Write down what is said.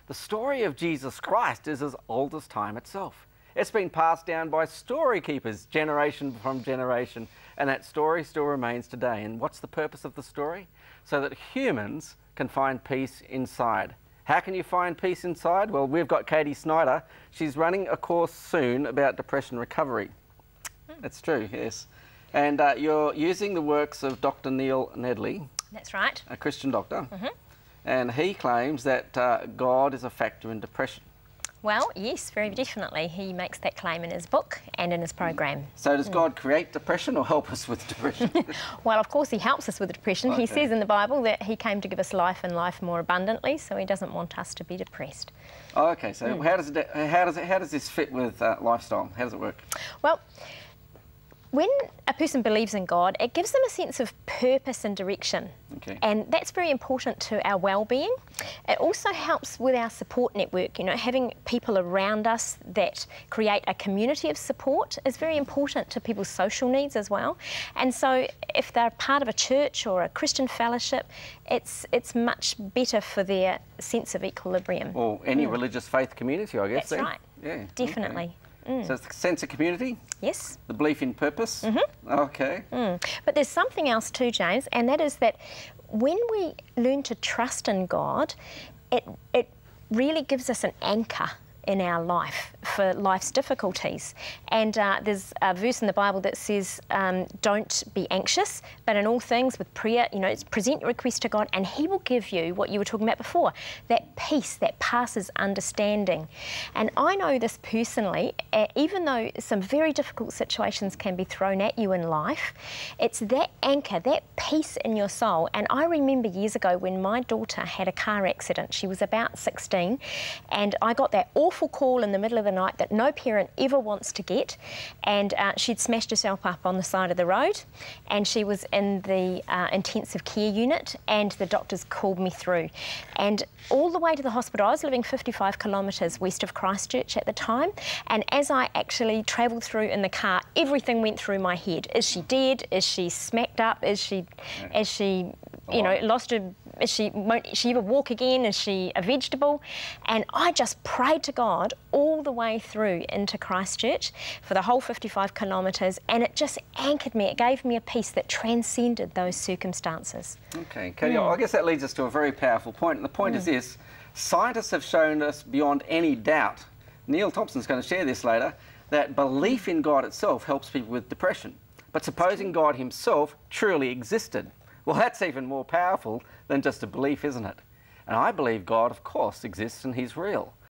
The story of Jesus Christ is as old as time itself. It's been passed down by story keepers generation from generation, and that story still remains today. And what's the purpose of the story? So that humans can find peace inside. How can you find peace inside? Well, we've got Katie Snyder. She's running a course soon about depression recovery. That's true, yes. And you're using the works of Dr. Neil Nedley. That's right. A Christian doctor. And he claims that God is a factor in depression. Well, yes, very definitely. He makes that claim in his book and in his program. So does God create depression or help us with depression? Well, of course he helps us with depression. Okay. He says in the Bible that he came to give us life and life more abundantly, so he doesn't want us to be depressed. Oh, okay, so how does this fit with lifestyle? How does it work? Well, when a person believes in God, it gives them a sense of purpose and direction. Okay. And that's very important to our well-being. It also helps with our support network. You know, having people around us that create a community of support is very important to people's social needs as well. And so if they're part of a church or a Christian fellowship, it's much better for their sense of equilibrium. Or any religious faith community, I guess. That's right. Yeah. Definitely. Okay. So it's the sense of community? Yes. The belief in purpose? Okay. But there's something else too, James, and that is that when we learn to trust in God, it really gives us an anchor in our life for life's difficulties. And there's a verse in the Bible that says, don't be anxious, but in all things with prayer, you know, present your request to God and he will give you what you were talking about before, that peace that passes understanding. And I know this personally, even though some very difficult situations can be thrown at you in life, it's that anchor, that peace in your soul. And I remember years ago when my daughter had a car accident. She was about 16, and I got that awful call in the middle of the night that no parent ever wants to get, and she'd smashed herself up on the side of the road, and she was in the intensive care unit, and the doctors called me through. And all the way to the hospital, I was living 55 kilometres west of Christchurch at the time, and as I actually travelled through in the car, everything went through my head. Is she dead? Is she smacked up? Is she you know, lost her, won't she ever walk again? Is she a vegetable? And I just prayed to God all the way through into Christchurch for the whole 55 kilometres, and it just anchored me. It gave me a peace that transcended those circumstances. Okay, Katie, I guess that leads us to a very powerful point, and the point is this: scientists have shown us beyond any doubt, Neil Thompson's going to share this later, that belief in God itself helps people with depression. But supposing God himself truly existed, well, that's even more powerful than just a belief, isn't it? And I believe God, of course, exists and he's real.